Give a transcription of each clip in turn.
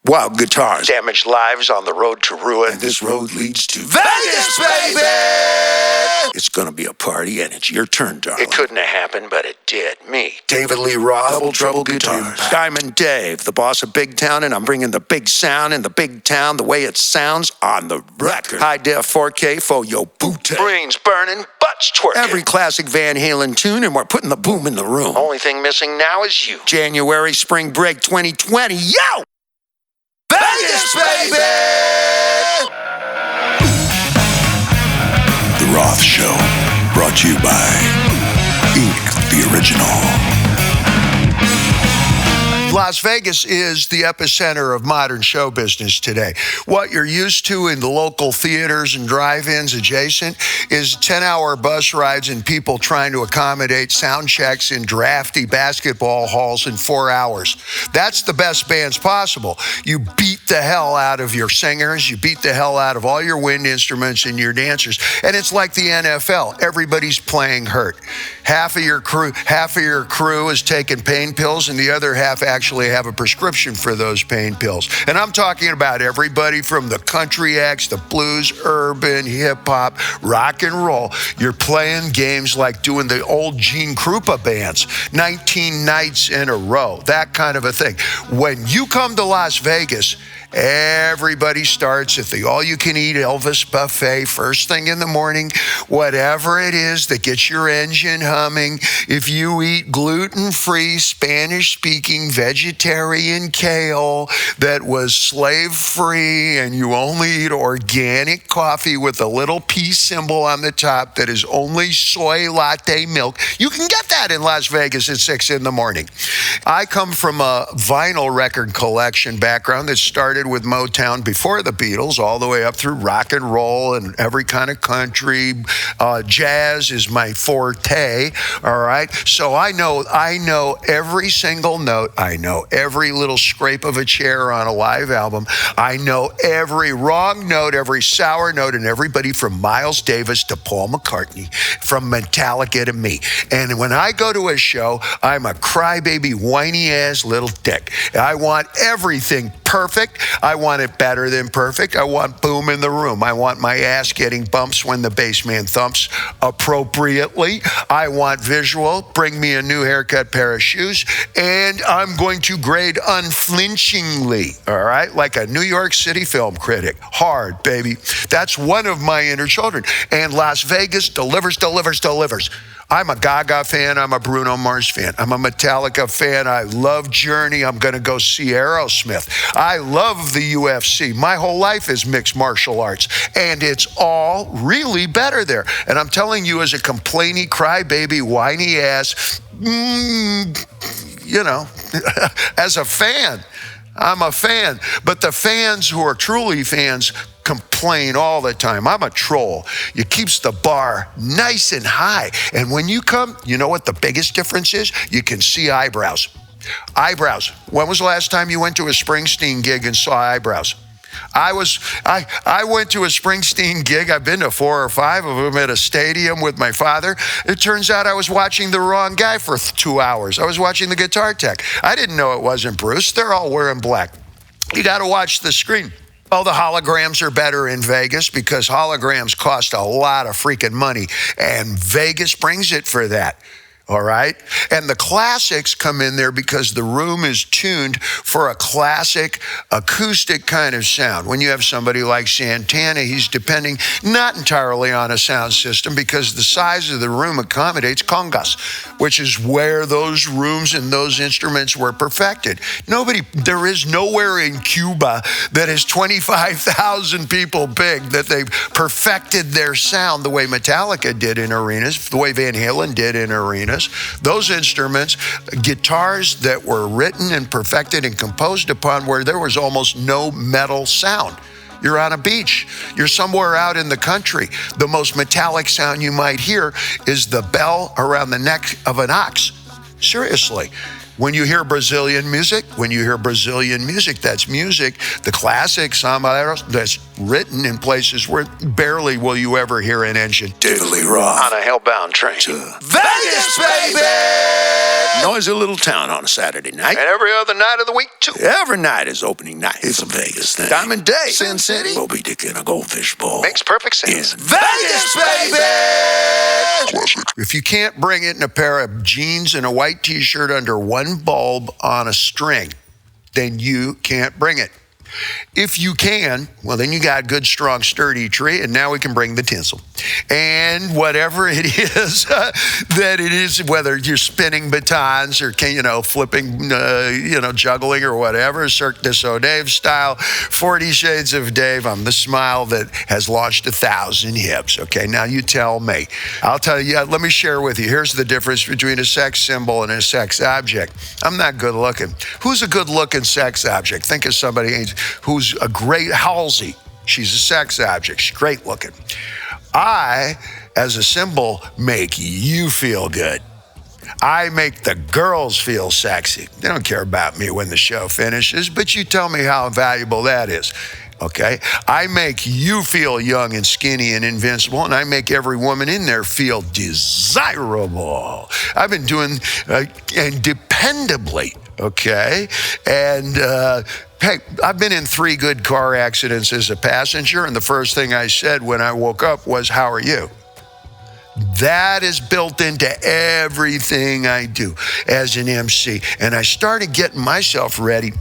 Wild guitars. Damaged lives on the road to ruin. And this road leads to Vegas, baby! It's gonna be a party, and it's your turn, darling. It couldn't have happened, but it did. Me. David Lee Roth, Double Trouble Guitars. Diamond Dave, the boss of Big Town, and I'm bringing the big sound in the big town the way it sounds on the record. High def 4K for your booty. Brains burning, butts twerking. Every classic Van Halen tune, and we're putting the boom in the room. Only thing missing now is you. January, spring break 2020. Yo! Vegas, baby! The Roth Show, brought to you by Ink, the original. Las Vegas is the epicenter of modern show business today. What you're used to in the local theaters and drive-ins adjacent is 10-hour bus rides and people trying to accommodate sound checks in drafty basketball halls in 4 hours. That's the best bands possible. You beat the hell out of your singers, you beat the hell out of all your wind instruments and your dancers. And it's like the NFL. Everybody's playing hurt. Half of your crew is taking pain pills, and the other half actually have a prescription for those pain pills. And I'm talking about everybody from the country acts, the blues, urban, hip-hop, rock and roll. You're playing games like doing the old Gene Krupa bands, 19 nights in a row, that kind of a thing. When you come to Las Vegas, everybody starts at the all-you-can-eat Elvis buffet first thing in the morning, whatever it is that gets your engine humming. If you eat gluten-free, Spanish-speaking, vegetarian kale that was slave-free, and you only eat organic coffee with a little peace symbol on the top that is only soy latte milk, you can get that in Las Vegas at 6 in the morning. I come from a vinyl record collection background that started with Motown before the Beatles, all the way up through rock and roll and every kind of country. Jazz is my forte, all right? So I know every single note. I know every little scrape of a chair on a live album. I know every wrong note, every sour note, and everybody from Miles Davis to Paul McCartney, from Metallica to me. And when I go to a show, I'm a crybaby, whiny-ass little dick. I want everything perfect. I want it better than perfect. I want boom in the room. I want my ass getting bumps when the bass man thumps appropriately. I want visual. Bring me a new haircut, pair of shoes, and I'm going to grade unflinchingly, all right? Like a New York City film critic. Hard, baby. That's one of my inner children. And Las Vegas delivers. I'm a Gaga fan. I'm a Bruno Mars fan. I'm a Metallica fan. I love Journey. I'm going to go see Aerosmith. I love the UFC. My whole life is mixed martial arts, and it's all really better there. And I'm telling you, as a complainy, crybaby, whiny ass, as a fan, I'm a fan. But the fans who are truly fans complain all the time. I'm a troll. It keeps the bar nice and high. And when you come, you know what the biggest difference is? You can see eyebrows. Eyebrows. When was the last time you went to a Springsteen gig and saw eyebrows? I went to a Springsteen gig. I've been to 4 or 5 of them at a stadium with my father. It turns out I was watching the wrong guy for 2 hours. I was watching the guitar tech. I didn't know it wasn't Bruce. They're all wearing black. You got to watch the screen. Well, the holograms are better in Vegas because holograms cost a lot of freaking money, and Vegas brings it for that. All right? And the classics come in there because the room is tuned for a classic acoustic kind of sound. When you have somebody like Santana, he's depending not entirely on a sound system because the size of the room accommodates congas, which is where those rooms and those instruments were perfected. There is nowhere in Cuba that is 25,000 people big that they've perfected their sound the way Metallica did in arenas, the way Van Halen did in arenas. Those instruments, guitars that were written and perfected and composed upon where there was almost no metal sound. You're on a beach. You're somewhere out in the country. The most metallic sound you might hear is the bell around the neck of an ox. Seriously. When you hear Brazilian music, that's music, the classic samba that's written in places where barely will you ever hear an engine. David Lee Roth. On a hellbound train. Vegas, baby! Noisy little town on a Saturday night. And every other night of the week, too. Every night is opening night. It's a Vegas thing. Diamond Day. Sin City. Moby Dick in a Goldfish bowl. Makes perfect sense. In Vegas, baby! Classic. If you can't bring it in a pair of jeans and a white t-shirt under one bulb on a string, then you can't bring it. If you can, well, then you got a good, strong, sturdy tree, and now we can bring the tinsel. And whatever it is that it is, whether you're spinning batons or, flipping, juggling or whatever, Cirque du Soleil style, 40 Shades of Dave, I'm the smile that has launched 1,000 hips. Okay, now you tell me. I'll tell you, let me share with you. Here's the difference between a sex symbol and a sex object. I'm not good looking. Who's a good looking sex object? Think of somebody who's a great Halsey. She's a sex object. She's great looking. I, as a symbol, make you feel good. I make the girls feel sexy. They don't care about me when the show finishes, but you tell me how valuable that is. Okay? I make you feel young and skinny and invincible, and I make every woman in there feel desirable. I've been doing and dependably, okay? And hey, I've been in 3 good car accidents as a passenger, and the first thing I said when I woke up was, "How are you?" That is built into everything I do as an MC. And I started getting myself ready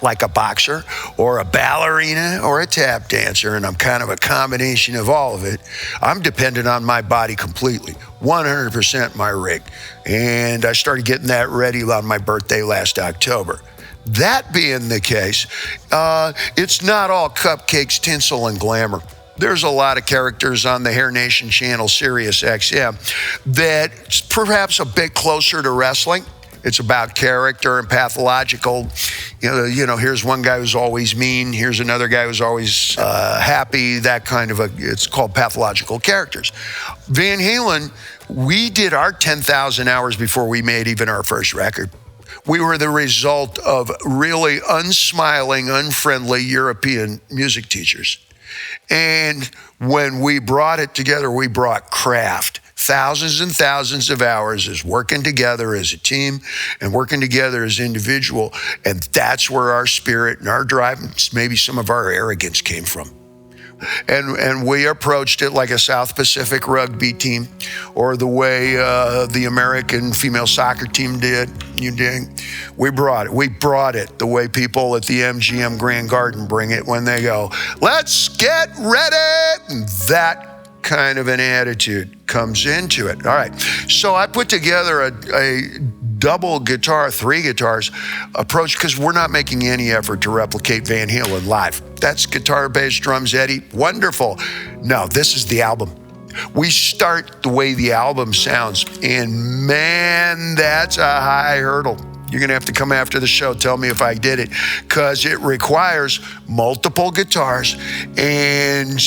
like a boxer or a ballerina or a tap dancer, and I'm kind of a combination of all of it. I'm dependent on my body completely, 100% my rig. And I started getting that ready on my birthday last October. That being the case, it's not all cupcakes, tinsel, and glamour. There's a lot of characters on the Hair Nation channel, Sirius XM, that's perhaps a bit closer to wrestling. It's about character and pathological. Here's one guy who's always mean. Here's another guy who's always happy. That kind of it's called pathological characters. Van Halen, we did our 10,000 hours before we made even our first record. We were the result of really unsmiling, unfriendly European music teachers. And when we brought it together, we brought craft. Thousands and thousands of hours is working together as a team and working together as individual. And that's where our spirit and our drive, and maybe some of our arrogance came from. And we approached it like a South Pacific rugby team, or the way the American female soccer team did. You dig? We brought it the way people at the MGM Grand Garden bring it when they go, "Let's get ready." And that kind of an attitude comes into it. All right. So I put together a double guitar, 3 guitars approach, because we're not making any effort to replicate Van Halen live. That's guitar, bass, drums, Eddie. Wonderful. No, this is the album. We start the way the album sounds, and man, that's a high hurdle. You're going to have to come after the show, tell me if I did it, because it requires multiple guitars. And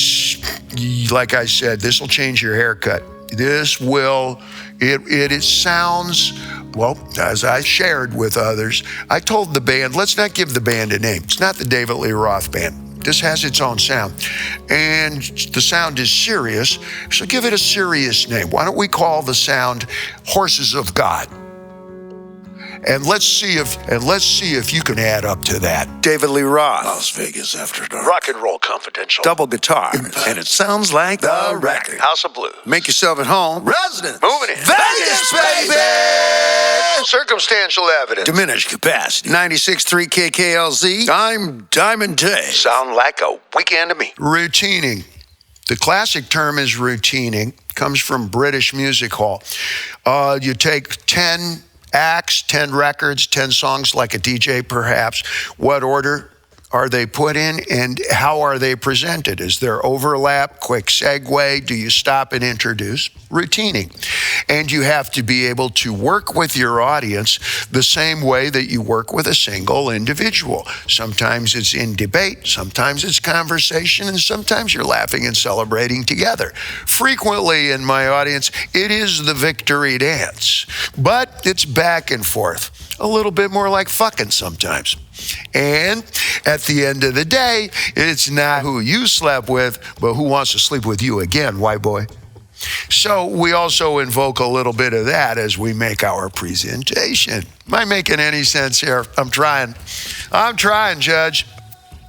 like I said, this will change your haircut. This will, it sounds, well, as I shared with others, I told the band, let's not give the band a name. It's not the David Lee Roth Band. This has its own sound. And the sound is serious, so give it a serious name. Why don't we call the sound Horses of God? And let's see if you can add up to that. David Lee Roth. Las Vegas After Dark. Rock and Roll Confidential. Double guitar. And it sounds like the record. House of Blues. Make yourself at home. Residence. Moving in. Vegas, baby! Circumstantial evidence. Diminished capacity. 96.3 KKLZ. I'm Diamond Day. Sound like a weekend to me. Routining. The classic term is routining. Comes from British music hall. You take 10 acts, 10 records, 10 songs, like a DJ perhaps. What order are they put in, and how are they presented? Is there overlap, quick segue? Do you stop and introduce? Routining. And you have to be able to work with your audience the same way that you work with a single individual. Sometimes it's in debate, sometimes it's conversation, and sometimes you're laughing and celebrating together. Frequently in my audience, it is the victory dance, but it's back and forth. A little bit more like fucking sometimes. And at the end of the day, it's not who you slept with, but who wants to sleep with you again, white boy. So we also invoke a little bit of that as we make our presentation. Am I making any sense here? I'm trying, Judge.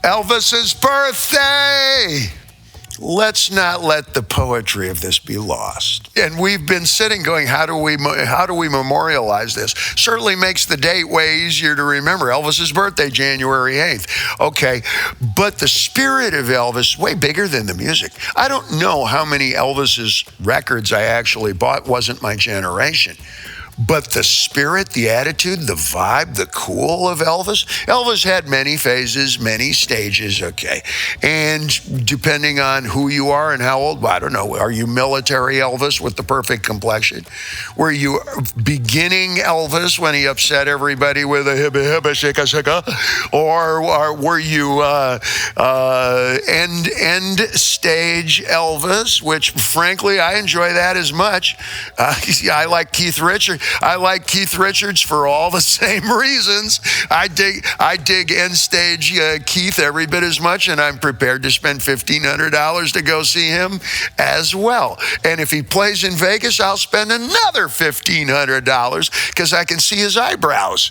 Elvis's birthday. Let's not let the poetry of this be lost. And we've been sitting going, how do we memorialize this? Certainly makes the date way easier to remember. Elvis's birthday, January 8th. Okay, but the spirit of Elvis is way bigger than the music. I don't know how many Elvis's records I actually bought. Wasn't my generation. But the spirit, the attitude, the vibe, the cool of Elvis. Elvis had many phases, many stages, okay. And depending on who you are and how old, I don't know, are you military Elvis with the perfect complexion? Were you beginning Elvis when he upset everybody with a hibba hibba shika shika? Or were you end stage Elvis, which frankly, I enjoy that as much. I like Keith Richards. I like Keith Richards for all the same reasons. I dig end stage Keith every bit as much, and I'm prepared to spend $1,500 to go see him as well. And if he plays in Vegas, I'll spend another $1,500 because I can see his eyebrows.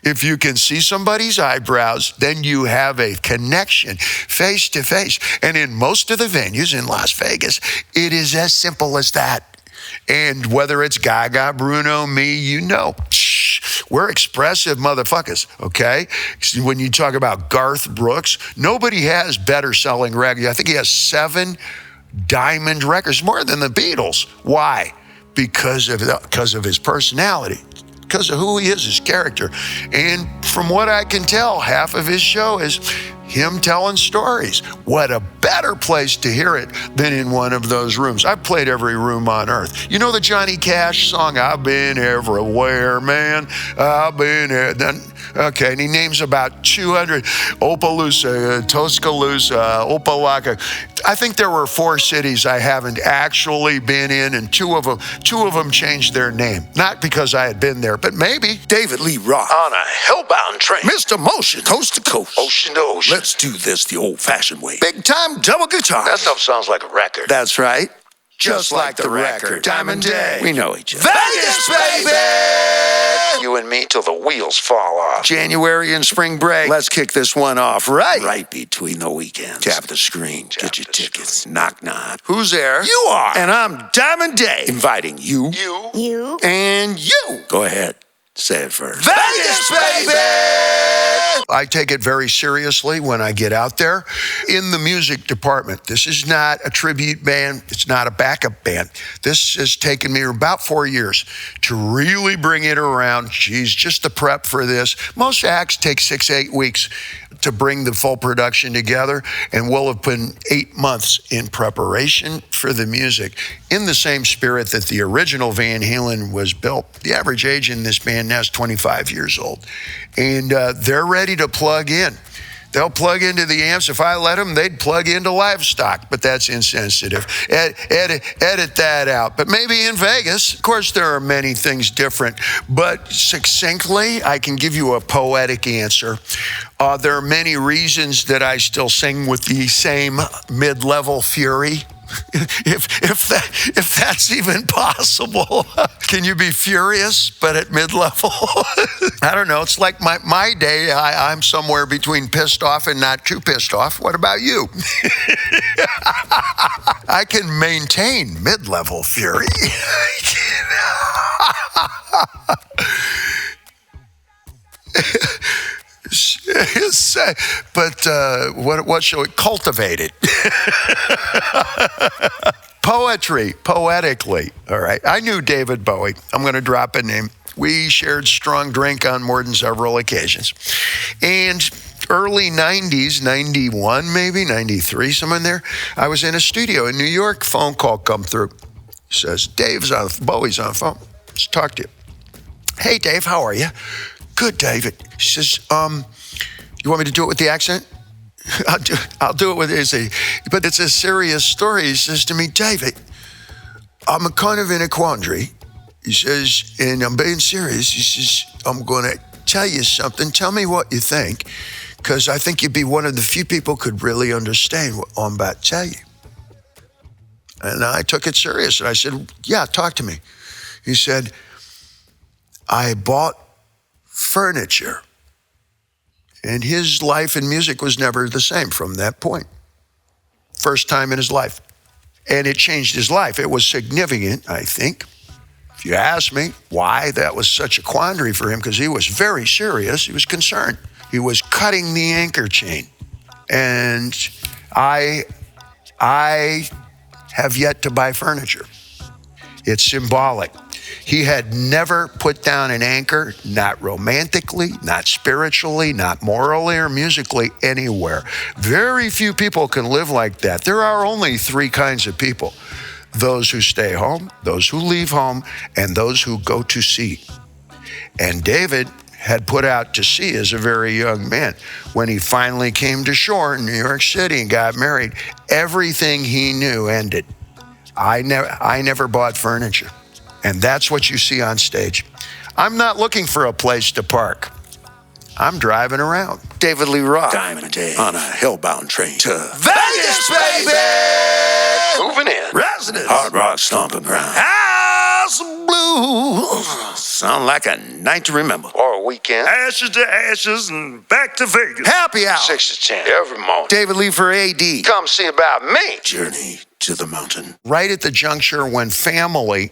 If you can see somebody's eyebrows, then you have a connection face to face. And in most of the venues in Las Vegas, it is as simple as that. And whether it's Gaga, Bruno, me, you know, we're expressive motherfuckers, okay? When you talk about Garth Brooks, nobody has better selling records. I think he has 7 diamond records, more than the Beatles. Why? Because of his personality, because of who he is, his character. And from what I can tell, half of his show is him telling stories. What a better place to hear it than in one of those rooms. I've played every room on earth. You know the Johnny Cash song, I've been everywhere, man. I've been here. Okay, and he names about 200, Opelousas, Tuscaloosa, Opelika. I think there were 4 cities I haven't actually been in, and two of them changed their name. Not because I had been there, but maybe. David Lee Roth. On a hellbound train. Mr. Motion. Coast to coast. Ocean to ocean. Let's do this the old-fashioned way. Big time double guitar. That stuff sounds like a record. That's right. Just like the record. Diamond Day. We know each other. Vegas, baby! You and me till the wheels fall off. January and spring break. Let's kick this one off right between the weekends. Tap the screen. Get your tickets. Knock, knock. Who's there? You are. And I'm Diamond Day. Inviting you. You. And you. Go ahead. Say it first. Vegas, baby! I take it very seriously when I get out there in the music department. This is not a tribute band. It's not a backup band. This has taken me about 4 years to really bring it around. Geez, just the prep for this. Most acts take 6-8 weeks to bring the full production together, and we'll have been 8 months in preparation for the music in the same spirit that the original Van Halen was built. The average age in this band now is 25 years old, and they're ready to plug in. They'll plug into the amps. If I let them, they'd plug into livestock, but that's insensitive. Edit that out. But maybe in Vegas, of course, there are many things different, but succinctly, I can give you a poetic answer. There are many reasons that I still sing with the same mid-level fury. If that's even possible. Can you be furious but at mid-level? I don't know. It's like my day. I'm somewhere between pissed off and not too pissed off. What about you? I can maintain mid-level fury. But what shall we cultivate it? Poetically, all right. I knew David Bowie. I'm going to drop a name. We shared strong drink on more than several occasions. And early 90s, 91 maybe, 93, somewhere in there, I was in a studio in New York. Phone call come through. Says, Bowie's on the phone. Let's talk to you. Hey, Dave, how are you? Good, David. He says, you want me to do it with the accent? I'll do it with but it's a serious story. He says to me, David, I'm kind of in a quandary. He says, and I'm being serious. He says, I'm going to tell you something. Tell me what you think, because I think you'd be one of the few people could really understand what I'm about to tell you. And I took it serious. And I said, yeah, talk to me. He said, I bought furniture. And his life in music was never the same from that point. First time in his life. And it changed his life. It was significant, I think. If you ask me why that was such a quandary for him, because he was very serious. He was concerned. He was cutting the anchor chain. And I have yet to buy furniture. It's symbolic. He had never put down an anchor, not romantically, not spiritually, not morally or musically, anywhere. Very few people can live like that. There are only three kinds of people: those who stay home, those who leave home, and those who go to sea. And David had put out to sea as a very young man. When he finally came to shore in New York City and got married, everything he knew ended. I never bought furniture. And that's what you see on stage. I'm not looking for a place to park. I'm driving around. David Lee Roth. Diamond Day on a hellbound train to Vegas, baby! Moving in. Residence. Hard rock stomping ground. House of Blues. Sound like a night to remember. Or a weekend. Ashes to ashes and back to Vegas. Happy hour. 6 to 10 every morning. David Lee for AD. Come see about me. Journey to the mountain. Right at the juncture when family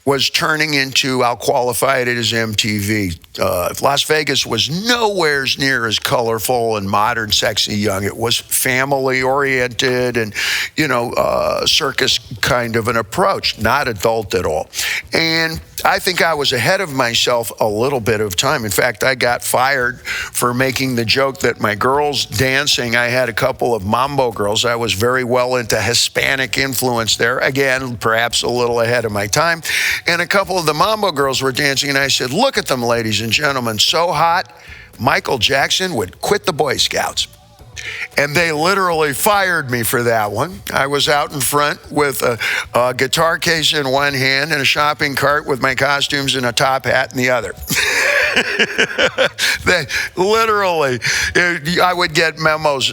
was turning into, I'll qualify it as MTV. Las Vegas was nowhere near as colorful and modern, sexy, young. It was family oriented and, circus kind of an approach, not adult at all. And I think I was ahead of myself a little bit of time. In fact, I got fired for making the joke that my girls dancing, I had a couple of mambo girls. I was very well into Hispanic influence there. Again, perhaps a little ahead of my time. And a couple of the mambo girls were dancing, and I said, look at them, ladies and gentlemen, so hot, Michael Jackson would quit the Boy Scouts. And they literally fired me for that one. I was out in front with a guitar case in one hand and a shopping cart with my costumes and a top hat in the other. They literally, I would get memos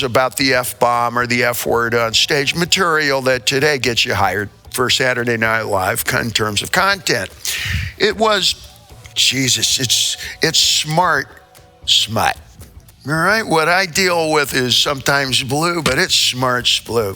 about the F-bomb or the F-word on stage, material that today gets you hired for Saturday Night Live in terms of content. It was, Jesus, it's smart smut. All right, what I deal with is sometimes blue, but it's smart blue.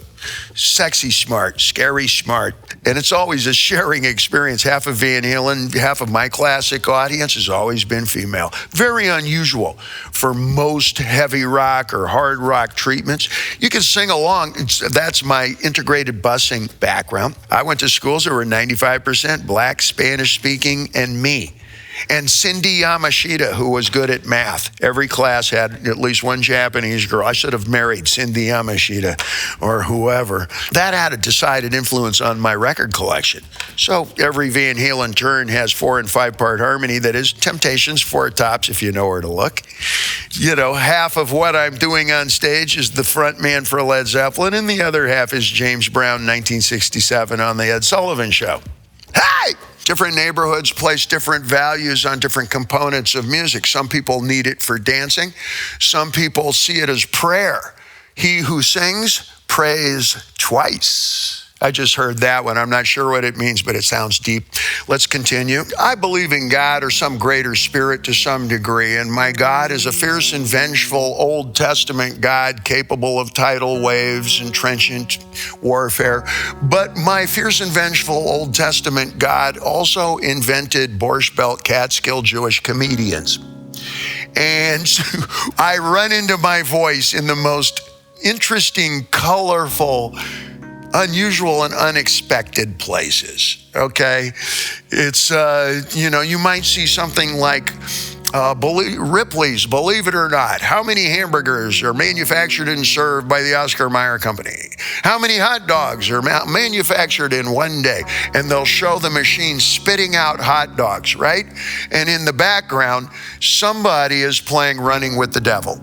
Sexy smart, scary smart. And it's always a sharing experience. Half of Van Halen, half of my classic audience has always been female. Very unusual for most heavy rock or hard rock treatments. You can sing along. That's my integrated busing background. I went to schools that were 95% black, Spanish speaking, and me. And Cindy Yamashita, who was good at math. Every class had at least one Japanese girl. I should have married Cindy Yamashita or whoever. That had a decided influence on my record collection. So every Van Halen turn has 4- and 5-part harmony that is Temptations, Four Tops, if you know where to look. Half of what I'm doing on stage is the front man for Led Zeppelin, and the other half is James Brown, 1967 on The Ed Sullivan Show. Hey! Different neighborhoods place different values on different components of music. Some people need it for dancing. Some people see it as prayer. He who sings prays twice. I just heard that one. I'm not sure what it means, but it sounds deep. Let's continue. I believe in God or some greater spirit to some degree, and my God is a fierce and vengeful Old Testament God capable of tidal waves and trenchant warfare. But my fierce and vengeful Old Testament God also invented Borscht Belt Catskill Jewish comedians. And I run into my voice in the most interesting, colorful, unusual and unexpected places, okay? It's, you might see something like Ripley's, Believe It or Not. How many hamburgers are manufactured and served by the Oscar Mayer Company? How many hot dogs are manufactured in one day? And they'll show the machine spitting out hot dogs, right? And in the background, somebody is playing Running with the Devil.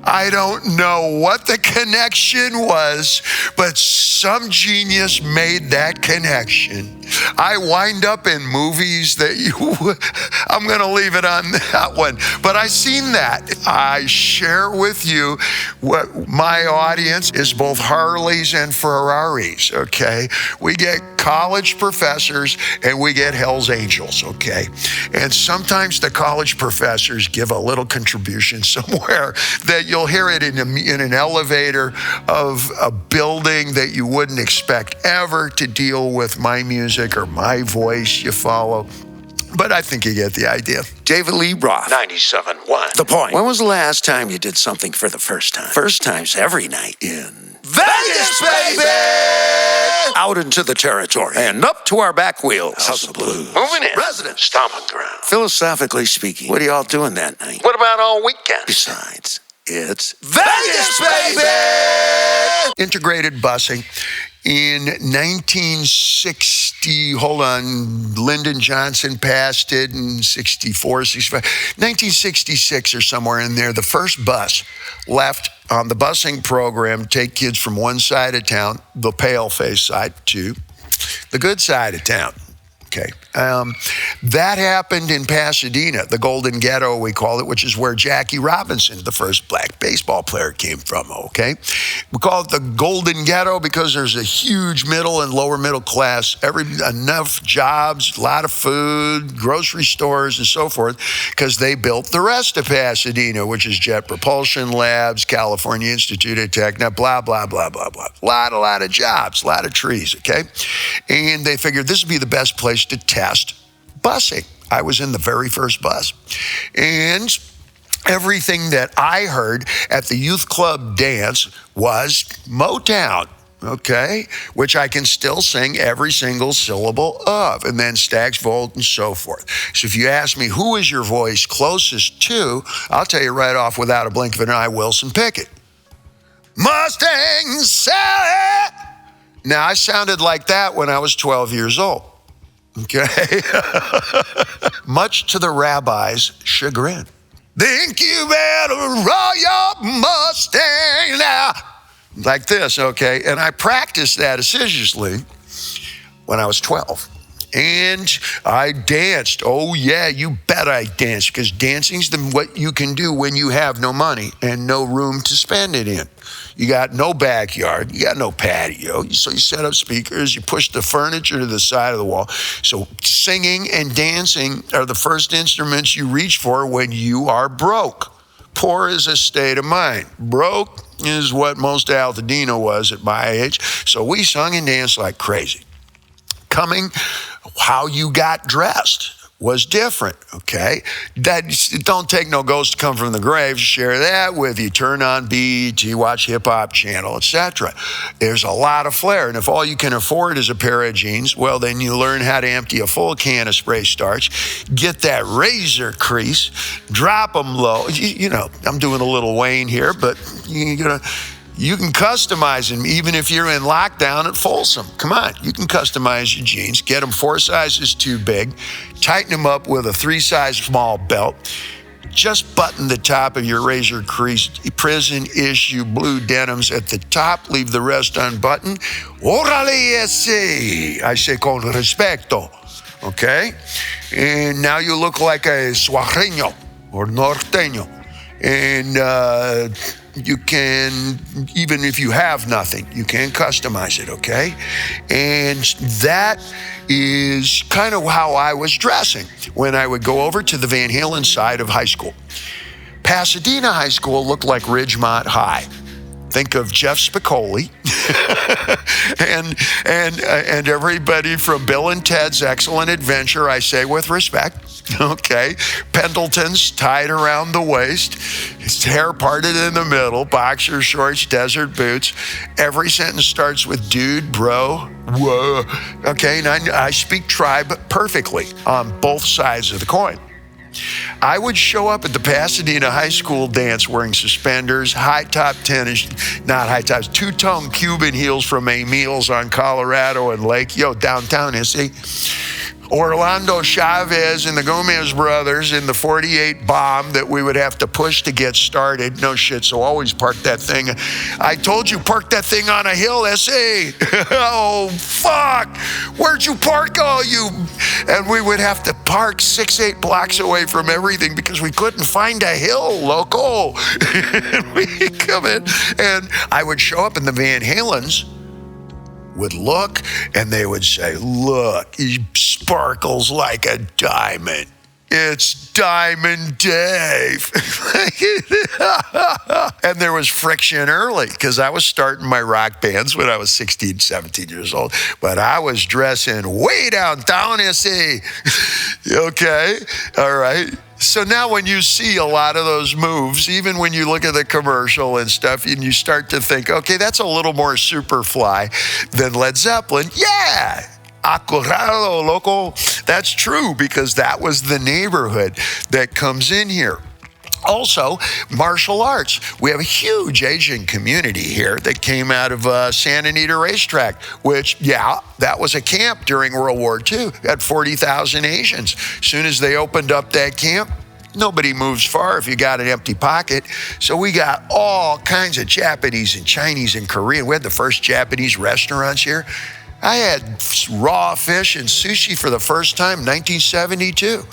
I don't know what the connection was, but some genius made that connection. I wind up in movies that I'm going to leave it on that one. But I seen that. I share with you what my audience is, both Harleys and Ferraris, okay? We get college professors and we get Hell's Angels, okay? And sometimes the college professors give a little contribution somewhere that you'll hear it in an elevator of a building that you wouldn't expect ever to deal with my music or my voice, you follow. But I think you get the idea. David Lee Roth. 97.1. The Point. When was the last time you did something for the first time? First times every night in Vegas, baby! Out into the territory and up to our back wheels. House of Blues. Moving in. Residence. Stomping ground. Philosophically speaking, what are y'all doing that night? What about all weekend? Besides, it's Vegas, baby! Integrated busing. In 1960, Lyndon Johnson passed it in 64, 65, 1966 or somewhere in there, the first bus left on the busing program, take kids from one side of town, the pale-face side, to the good side of town. Okay. That happened in Pasadena, the Golden Ghetto, we call it, which is where Jackie Robinson, the first black baseball player, came from, okay? We call it the Golden Ghetto because there's a huge middle and lower middle class, enough jobs, a lot of food, grocery stores, and so forth, because they built the rest of Pasadena, which is Jet Propulsion Labs, California Institute of Technology, blah, blah, blah, blah, blah. A lot of jobs, a lot of trees, okay? And they figured this would be the best place to test busing. I was in the very first bus. And everything that I heard at the youth club dance was Motown, okay? Which I can still sing every single syllable of, and then Stax Volt and so forth. So if you ask me, who is your voice closest to, I'll tell you right off without a blink of an eye, Wilson Pickett. Mustang Sally! Now, I sounded like that when I was 12 years old. Okay. Much to the rabbi's chagrin. Think you better roll your Mustang now. Like this, okay? And I practiced that assiduously when I was 12. And I danced. Oh, yeah, you bet I danced, because dancing's what you can do when you have no money and no room to spend it in. You got no backyard. You got no patio. So you set up speakers. You push the furniture to the side of the wall. So singing and dancing are the first instruments you reach for when you are broke. Poor is a state of mind. Broke is what most Altadena was at my age. So we sung and danced like crazy. How you got dressed was different, okay? Don't take no ghost to come from the grave. Share that with you. Turn on BET, watch Hip Hop Channel, etc. There's a lot of flair, and if all you can afford is a pair of jeans, well, then you learn how to empty a full can of spray starch, get that razor crease, drop them low. You know, I'm doing a little Wayne here, but you can customize them even if you're in lockdown at Folsom. Come on, you can customize your jeans. Get them 4 sizes too big. Tighten them up with a 3-size small belt. Just button the top of your razor crease prison issue blue denims at the top. Leave the rest unbuttoned. Órale ese. I say con respeto. Okay? And now you look like a suareño or norteño. And you can, even if you have nothing, you can customize it, okay? And that is kind of how I was dressing when I would go over to the Van Halen side of high school. Pasadena High School looked like Ridgemont High. Think of Jeff Spicoli and everybody from Bill and Ted's Excellent Adventure, I say with respect, okay? Pendletons tied around the waist, his hair parted in the middle, boxer shorts, desert boots. Every sentence starts with dude, bro, whoa, okay? And I speak tribe perfectly on both sides of the coin. I would show up at the Pasadena High School dance wearing suspenders, high-top tennis, not high-tops, two-tone Cuban heels from Emil's on Colorado and Lake, downtown, you see. Orlando Chavez and the Gomez brothers in the 48 bomb that we would have to push to get started. No shit, so always park that thing. I told you, park that thing on a hill, S.A. Oh, fuck. Where'd you park all you? And we would have to park 6-8 blocks away from everything because we couldn't find a hill, loco. And we come in, and I would show up in the Van Halens, would look, and they would say, look, he sparkles like a diamond. It's Diamond Dave. And there was friction early because I was starting my rock bands when I was 16, 17 years old. But I was dressing way downtown, S.A. Okay, all right. So now when you see a lot of those moves, even when you look at the commercial and stuff, and you start to think, okay, that's a little more Superfly than Led Zeppelin. Yeah. Acurado, loco. That's true because that was the neighborhood that comes in here. Also, martial arts. We have a huge Asian community here that came out of Santa Anita Racetrack, which, yeah, that was a camp during World War II. We had 40,000 Asians. As soon as they opened up that camp, nobody moves far if you got an empty pocket. So we got all kinds of Japanese and Chinese and Korean. We had the first Japanese restaurants here. I had raw fish and sushi for the first time in 1972.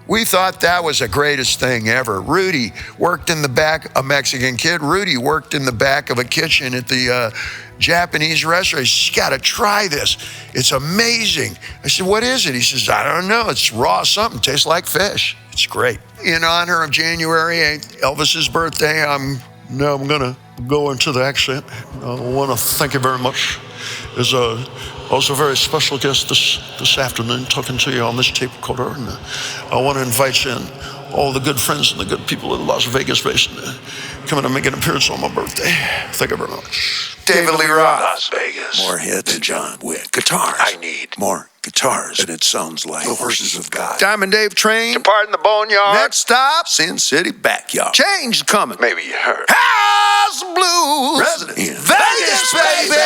We thought that was the greatest thing ever. Rudy worked in the back, a Mexican kid. Rudy worked in the back of a kitchen at the Japanese restaurant. He says, you got to try this. It's amazing. I said, what is it? He says, I don't know. It's raw something. Tastes like fish. It's great. In honor of January 8th, Elvis's birthday, I'm going to go into the accent. I want to thank you very much. There's also a very special guest this afternoon talking to you on this tape recorder. And I want to invite you and all the good friends and the good people in Las Vegas Basin to come in and make an appearance on my birthday. Thank you very much. David Lee Roth. Las Vegas. More hits than John Wick. Guitars. I need more guitars. And it sounds like the horses of God. Diamond Dave Train. Departing the boneyard. Next stop, Sin City Backyard. Change coming. Maybe you heard. House Blues. Resident in Vegas, baby.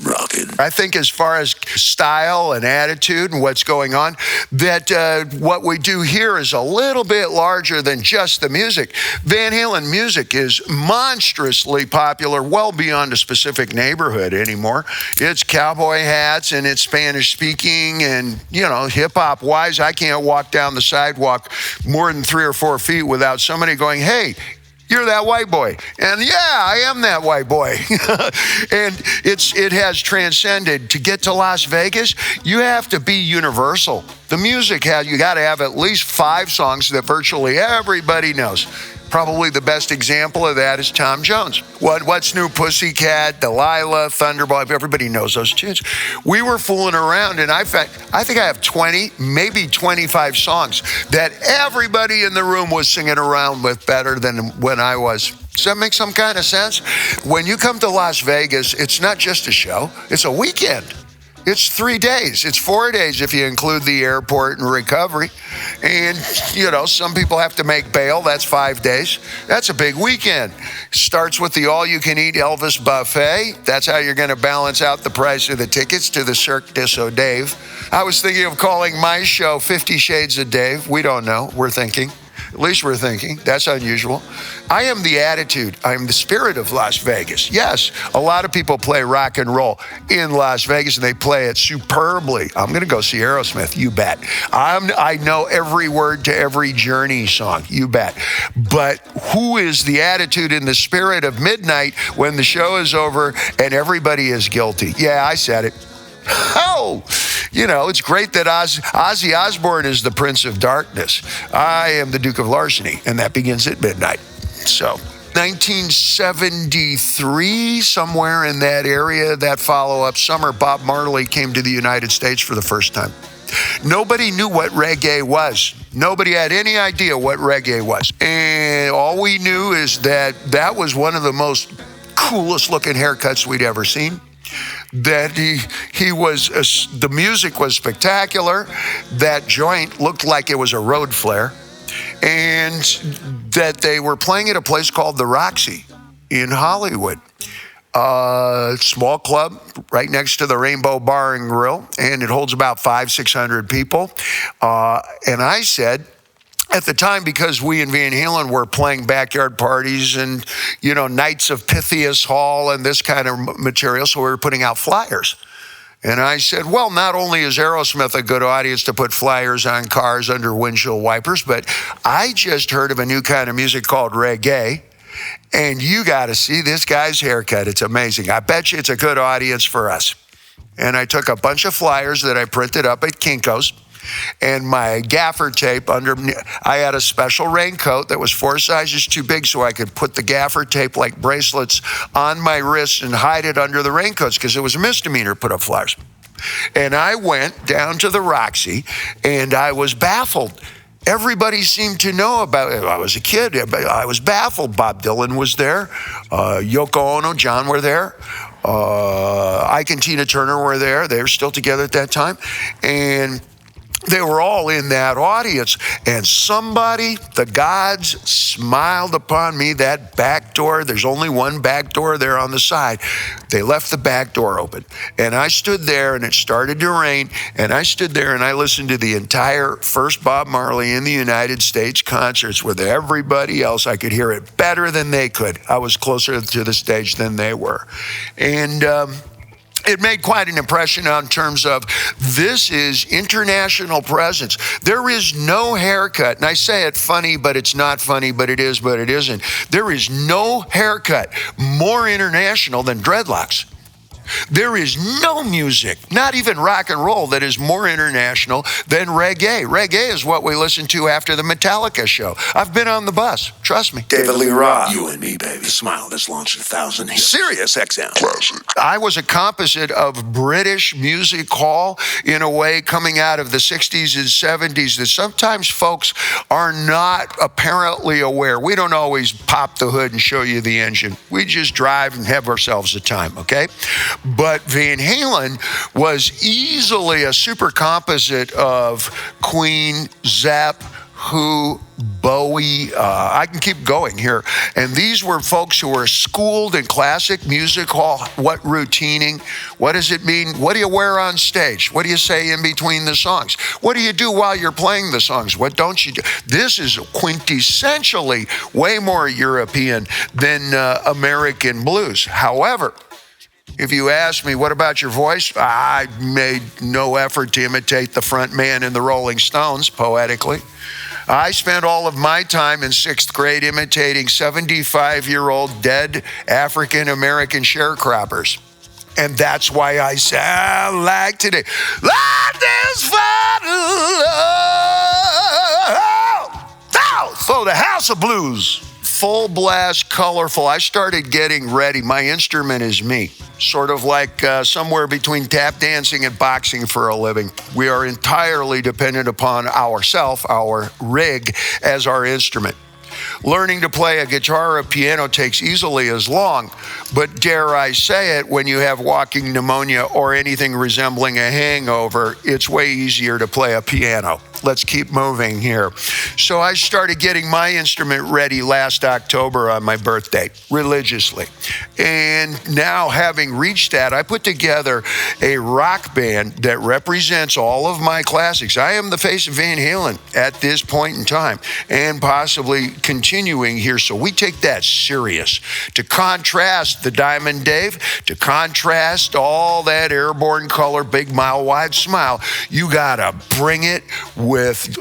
Rockin'. I think as far as style and attitude and what's going on, that what we do here is a little bit larger than just the music. Van Halen music is monstrously popular, well beyond a specific neighborhood anymore. It's cowboy hats and it's Spanish speaking, and, you know, hip hop wise, I can't walk down the sidewalk more than 3 or 4 feet without somebody going, hey, you're that white boy. And yeah, I am that white boy. And it has transcended. To get to Las Vegas, you have to be universal. The music you got to have at least 5 songs that virtually everybody knows. Probably the best example of that is Tom Jones. What's New, Pussycat, Delilah, Thunderball, everybody knows those tunes. We were fooling around, and I think I have 20, maybe 25 songs that everybody in the room was singing around with better than when I was. Does that make some kind of sense? When you come to Las Vegas, it's not just a show, it's a weekend. It's 3 days. It's 4 days if you include the airport and recovery. And, you know, some people have to make bail. That's 5 days. That's a big weekend. Starts with the all-you-can-eat Elvis buffet. That's how you're going to balance out the price of the tickets to the Cirque du Soleil. I was thinking of calling my show 50 Shades of Dave. We don't know. We're thinking. At least we're thinking. That's unusual. I am the attitude. I'm the spirit of Las Vegas. Yes, a lot of people play rock and roll in Las Vegas, and they play it superbly. I'm going to go see Aerosmith. You bet. I know every word to every Journey song. You bet. But who is the attitude and the spirit of midnight when the show is over and everybody is guilty? Yeah, I said it. Oh, you know, it's great that Ozzy Osbourne is the Prince of Darkness. I am the Duke of Larceny, and that begins at midnight. So, 1973, somewhere in that area, that follow-up summer, Bob Marley came to the United States for the first time. Nobody knew what reggae was. Nobody had any idea what reggae was. And all we knew is that was one of the most coolest looking haircuts we'd ever seen. That he was, the music was spectacular. That joint looked like it was a road flare. And that they were playing at a place called the Roxy in Hollywood. Small club right next to the Rainbow Bar and Grill, and it holds about 500-600 people. And I said, at the time, because we in Van Halen were playing backyard parties and, nights of Pythias Hall and this kind of material, so we were putting out flyers. And I said, well, not only is Aerosmith a good audience to put flyers on cars under windshield wipers, but I just heard of a new kind of music called reggae. And you got to see this guy's haircut. It's amazing. I bet you it's a good audience for us. And I took a bunch of flyers that I printed up at Kinko's and my gaffer tape under. I had a special raincoat that was 4 sizes too big so I could put the gaffer tape like bracelets on my wrists and hide it under the raincoats because it was a misdemeanor to put up flyers. And I went down to the Roxy and I was baffled. Everybody seemed to know about it. I was a kid. I was baffled. Bob Dylan was there. Yoko Ono, John were there. Ike and Tina Turner were there. They were still together at that time. And they were all in that audience. And somebody, the gods, smiled upon me. That back door, there's only one back door there on the side. They left the back door open. And I stood there and it started to rain. And I stood there and I listened to the entire first Bob Marley in the United States concerts with everybody else. I could hear it better than they could. I was closer to the stage than they were. And it made quite an impression on terms of this is international presence. There is no haircut, and I say it funny, but it's not funny, but it is, but it isn't. There is no haircut more international than dreadlocks. There is no music, not even rock and roll, that is more international than reggae. Reggae is what we listen to after the Metallica show. I've been on the bus, trust me. David Lee Roth. You and me, baby. Smile that's launched 1,000 hits. Sirius XM. Classic. I was a composite of British music hall in a way coming out of the 60s and 70s that sometimes folks are not apparently aware. We don't always pop the hood and show you the engine. We just drive and have ourselves a time, okay? But Van Halen was easily a super composite of Queen, Zepp, Who, Bowie. I can keep going here. And these were folks who were schooled in classic music hall. What routineng? What does it mean? What do you wear on stage? What do you say in between the songs? What do you do while you're playing the songs? What don't you do? This is quintessentially way more European than American blues. However, if you ask me, what about your voice? I made no effort to imitate the front man in the Rolling Stones poetically. I spent all of my time in 6th grade imitating 75-year-old dead African-American sharecroppers. And that's why I sound like today. Like this so the House of Blues. Full blast, colorful. I started getting ready. My instrument is me, sort of like somewhere between tap dancing and boxing for a living. We are entirely dependent upon ourself, our rig, as our instrument. Learning to play a guitar or piano takes easily as long, but dare I say it, when you have walking pneumonia or anything resembling a hangover, it's way easier to play a piano. Let's keep moving here. So I started getting my instrument ready last October on my birthday, religiously. And now, having reached that, I put together a rock band that represents all of my classics. I am the face of Van Halen at this point in time, and possibly continuing here. So we take that serious. To contrast the Diamond Dave, to contrast all that airborne color, big mile wide smile, you gotta bring it with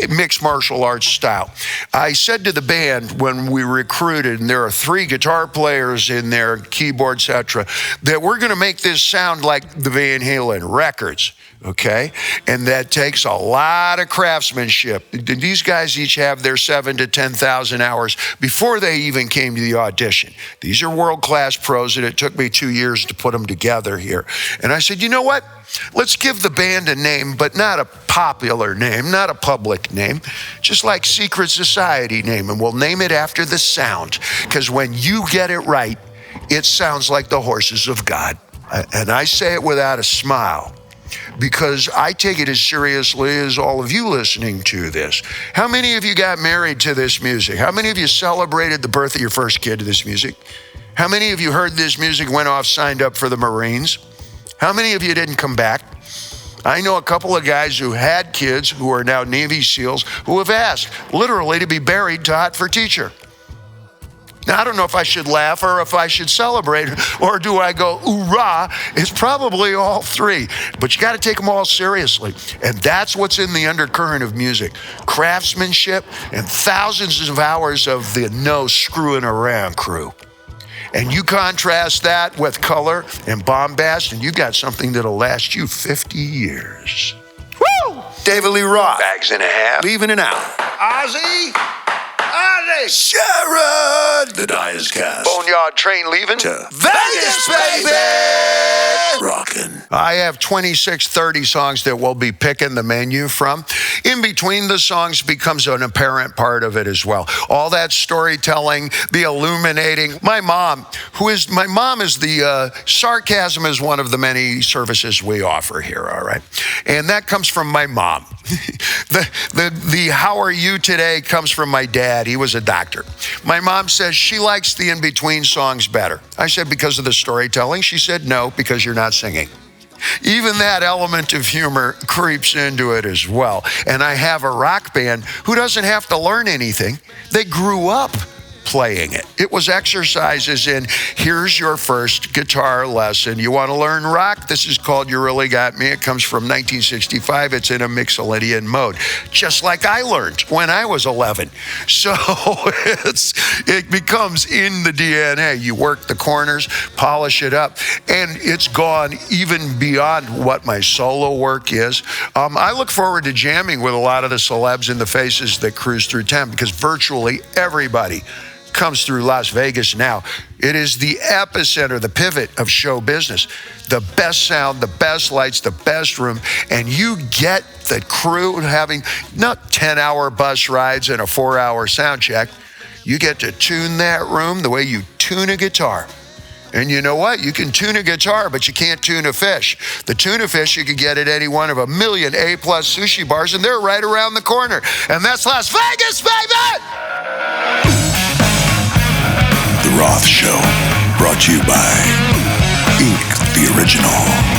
mixed martial arts style. I said to the band when we recruited, and there are 3 guitar players in there, keyboard, etc., that we're going to make this sound like the Van Halen records, okay? And that takes a lot of craftsmanship. These guys each have their 7,000 to 10,000 hours before they even came to the audition. These are world-class pros, and it took me 2 years to put them together here. And I said, you know what? Let's give the band a name, but not a popular name, not a public name, just like Secret Society name, and we'll name it after the sound, because when you get it right, it sounds like the horses of God. And I say it without a smile. because I take it as seriously as all of you listening to this. How many of you got married to this music? How many of you celebrated the birth of your first kid to this music? How many of you heard this music, went off, signed up for the Marines? How many of you didn't come back? I know a couple of guys who had kids who are now Navy SEALs who have asked, literally, to be buried to Hot for Teacher. Now, I don't know if I should laugh or if I should celebrate, or do I go, hoorah? It's probably all three, but you got to take them all seriously. And that's what's in the undercurrent of music. Craftsmanship and thousands of hours of the no screwing around crew. And you contrast that with color and bombast, and you got something that'll last you 50 years. Woo! David Lee Roth. Bags and a half. Leaving an hour. Ozzy! Sharon! The die is cast. Boneyard train leaving. To Vegas, baby! Rockin'. I have 26, 30 songs that we'll be picking the menu from. In between the songs becomes an apparent part of it as well. All that storytelling, the illuminating. My mom is the sarcasm is one of the many services we offer here, all right? And that comes from my mom. The how are you today comes from my dad. He was a doctor. My mom says she likes the in-between songs better. I said, because of the storytelling? She said, no, because you're not singing. Even that element of humor creeps into it as well. And I have a rock band who doesn't have to learn anything. They grew up playing it. It was exercises in, here's your first guitar lesson. You want to learn rock? This is called You Really Got Me. It comes from 1965. It's in a Mixolydian mode, just like I learned when I was 11. So it becomes in the DNA. You work the corners, polish it up, and it's gone even beyond what my solo work is. I look forward to jamming with a lot of the celebs and the faces that cruise through town, because virtually everybody comes through Las Vegas now. It is the epicenter, the pivot of show business. The best sound, the best lights, the best room, and you get the crew having not 10-hour bus rides and a 4-hour sound check. You get to tune that room the way you tune a guitar. And you know what? You can tune a guitar, but you can't tune a fish. The tuna fish you can get at any one of a million A-plus sushi bars, and they're right around the corner. And that's Las Vegas, baby! The Roth Show, brought to you by Ink, the Original.